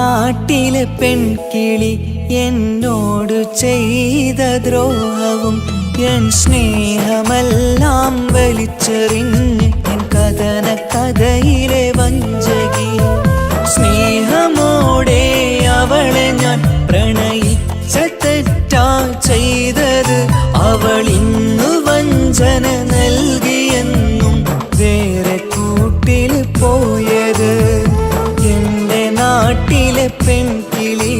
നാട്ടിലെ പെൺകിളി എന്നോട് ചെയ്ത ദ്രോഹവും എൻ സ്നേഹമെല്ലാം വലിച്ചെറിഞ്ഞ് എൻ കഥന കഥയിലെ വഞ്ചകി. സ്നേഹമോടെ അവളെ ഞാൻ പ്രണയിച്ച തെറ്റാ ചെയ്തത്. അവൾ ഇന്നു വഞ്ചന നൽകിയെന്നും വേറെ കൂട്ടിൽ പോയത്. എന്റെ നാട്ടിലെ പെൺകിളി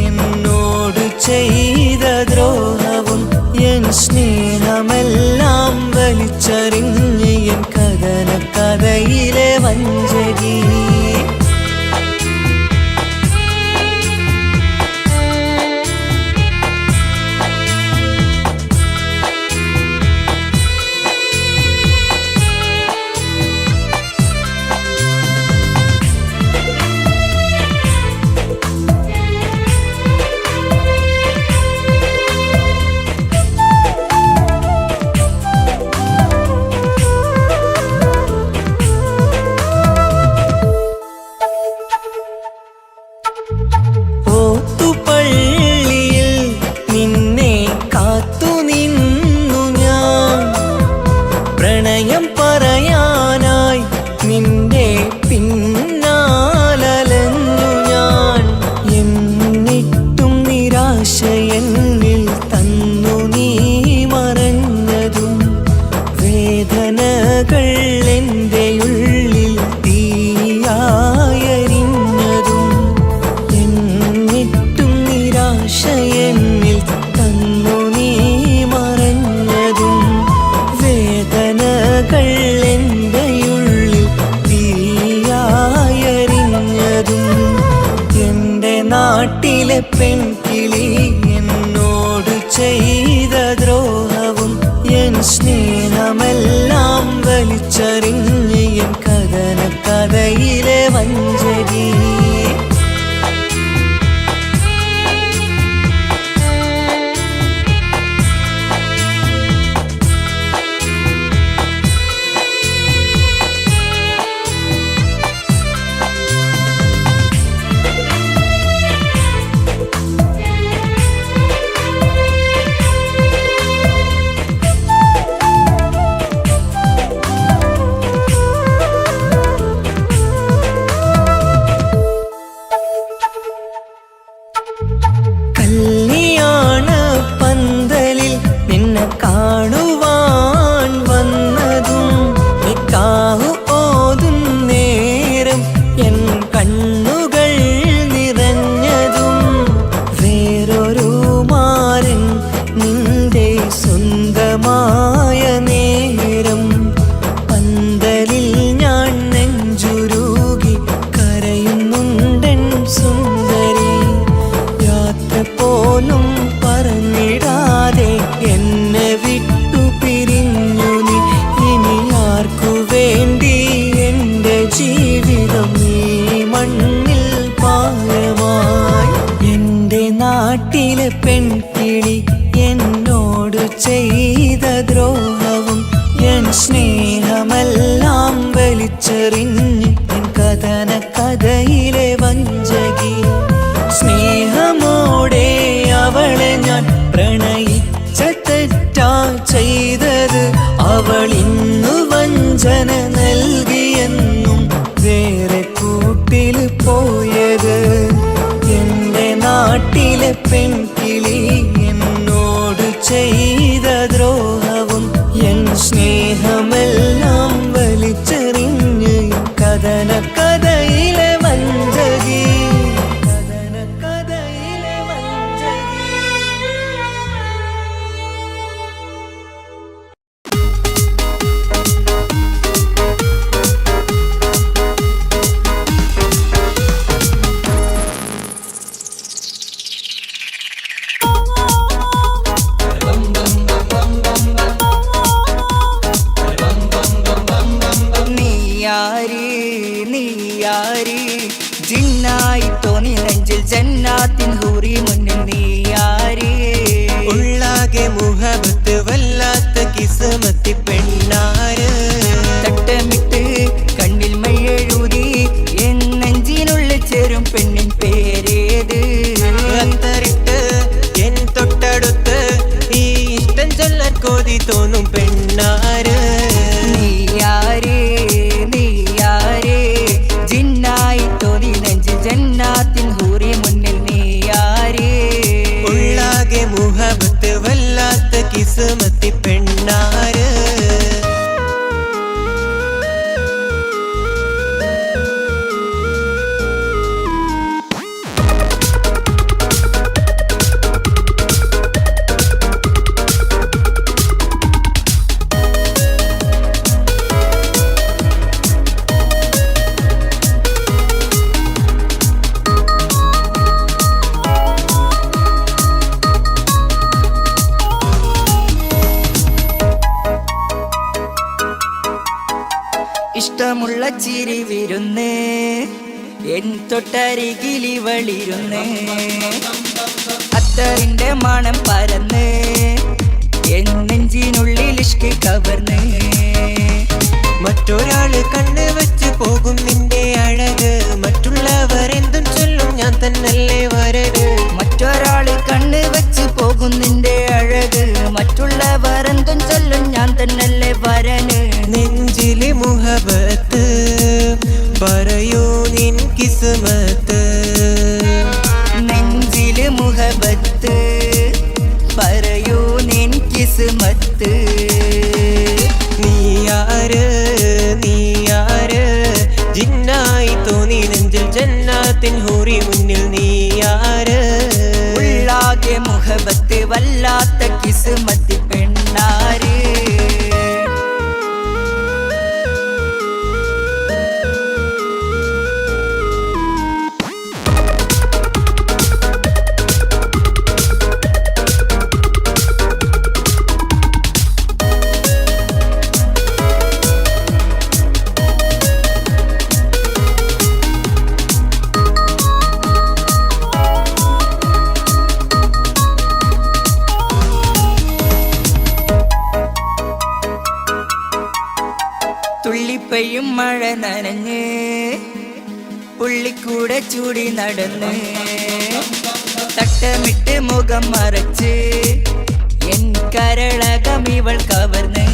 എന്നോട് ചെയ്ത ദ്രോഹവും എൻ സ്നേഹമെല്ലാം വലിച്ചെറിഞ്ഞ് എൻ കഥന കഥയിലെ വഞ്ചകി. നാട്ടിലെ പെൺകിളി എന്നോട് ചെയ്ത ദ്രോഹവും എൻ സ്നേഹമെല്ലാം വലിച്ചെറിഞ്ഞ് എൻ കഥന കഥയിലെ വഞ്ചകി. കല്യാണ പന്തലിൽ നിന്നെ കാണുവാൻ വന്നതും നിക്കാഹ് ഓതും നേരം എൻ കണ്ണുകൾ നിറഞ്ഞതും വേറൊരു മാരൻ നിന്റെ സ്വന്തമായ നേരം പന്തലിൽ ഞാൻ നെഞ്ചുരുകി കരയുന്നുണ്ടൻ സുന്ദരി. പോലും പറഞ്ഞിടാതെ എന്നെ വിട്ടു പിരിഞ്ഞു നീ. ഇനി ആർക്കു വേണ്ടി എൻ്റെ ജീവിതം ഈ മണ്ണിൽ പാഴമായി. എൻ്റെ നാട്ടിലെ പെൺകിളി എന്നോട് ചെയ്ത ദ്രോഹവും എൻ സ്നേഹമെല്ലാം വലിച്ചെറിഞ്ഞ് എൻ കഥന കഥയിലെ വഞ്ചകി. സ്നേഹമോടെ അവളെ ഞാൻ പ്രണയിച്ച തെറ്റാ ചെയ്തത്. അവൾ ഇന്നു വഞ്ചന നൽകിയെന്നും വേറെ കൂട്ടിൽ പോയത്. എന്റെ നാട്ടിലെ പെൺകിളി എന്നോട് ചെയ്ത ദ്രോഹവും എൻ സ്നേഹമെല്ലാം വലിച്ചെറിഞ്ഞ് കഥന കഥയിലെ വഞ്ചകി. ജിന്നായി തോന്നി നെഞ്ചിൽ ജന്നാത്തിൻ ഹൂറി മുന്നിൽ നീയാരേ. ഉള്ളാകെ മുഹബത്ത് വല്ലാത്ത കിസ്മത്തി പെണ്ണാര്. തട്ടമിട്ട് കണ്ണിൽ മഴെഴുതി എൻ നെഞ്ചിനുള്ളിൽ ചേരും പെണ്ണിൻ പേര് ജന്നാത്തിൻ ഹൂറി മുന്നിൽ നീയാരേ ഉള്ളാകെ മുഹബത്ത് വല്ലാത്ത കിസ്മത്തി പെണ്ണാര് ഇഷ്ടമുള്ള ചിരി വിരുന്ന് എൻ തൊട്ടരികിലിവളിരുന്ന് അത്തറിന്റെ മണം പരന്ന് എൻ നെഞ്ചിനുള്ളിൽ ഇഷ്കി കവർന്ന് മറ്റൊരാള് കണ്ണ് വെച്ച് പോകും നിന്റെ അഴക് മറ്റുള്ളവർ എന്തും ചൊല്ലും ഞാൻ തന്നല്ലേ വരര് മറ്റൊരാള് കണ്ണ് വെച്ച് പോകും നിന്റെ അഴക് മറ്റുള്ളവർ എന്തും ചൊല്ലും ഞാൻ തന്നല്ലേ വരന് നെഞ്ചിലെ മുഹബത്ത് പറയൂ നിൻ കിസ്മത്ത് നെഞ്ചില് മുഹബത്ത് പറയൂ നിൻ കിസ്മത്ത് നീയാര് നീയാര് ജിന്നായി തോന്നി നെഞ്ചിൽ ജന്നാത്തിൻ ഹൂറി മുന്നിൽ നീയാര് ഉള്ളാകെ മുഹബത്ത് വല്ലാത്ത കിസ്മത്തി പെണ്ണാര് തുള്ളിപ്പയും മഴ നനഞ്ഞ് പുള്ളിക്കൂടെ ചൂടി നടന്ന് തട്ടമിട്ട് മുഖം മറച്ച് എൻ കരളകം ഇവൾ കവർന്ന്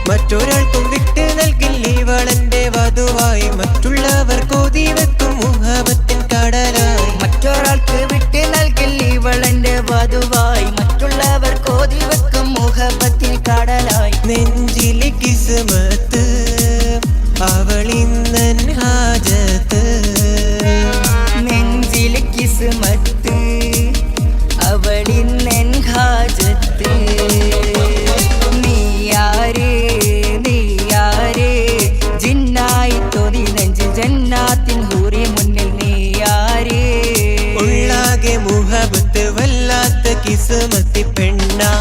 മറ്റൊരാൾക്കും വിട്ട് നൽകില്ല ഇവളെന്റെ വധുവായി മറ്റുള്ളവർ കോതി വെക്കും മുഹബത്തിൻ കടലായി മറ്റൊരാൾക്ക് വിട്ട് നൽകില്ല ഇവളെന്റെ വധുവായി മറ്റുള്ളവർ കോതി വെക്കും മുഹബത്തിൽ കടലായി നെഞ്ചിലെ കിസ്മത്ത് അവളിന്നൻ ഹാജത്ത് നെഞ്ചിലെ കിസ്മത്ത് അവളിന്നെൻ ഹാജത്ത് നീയാരേ നീയാരേ ജിന്നായി തോന്നി നെഞ്ചിൽ ജന്നാത്തിൻ ഹൂറി മുന്നിൽ നീയാരേ ഉള്ളാകെ മുഹബത്ത് വല്ലാത്ത കിസ്മത്തി പെണ്ണാ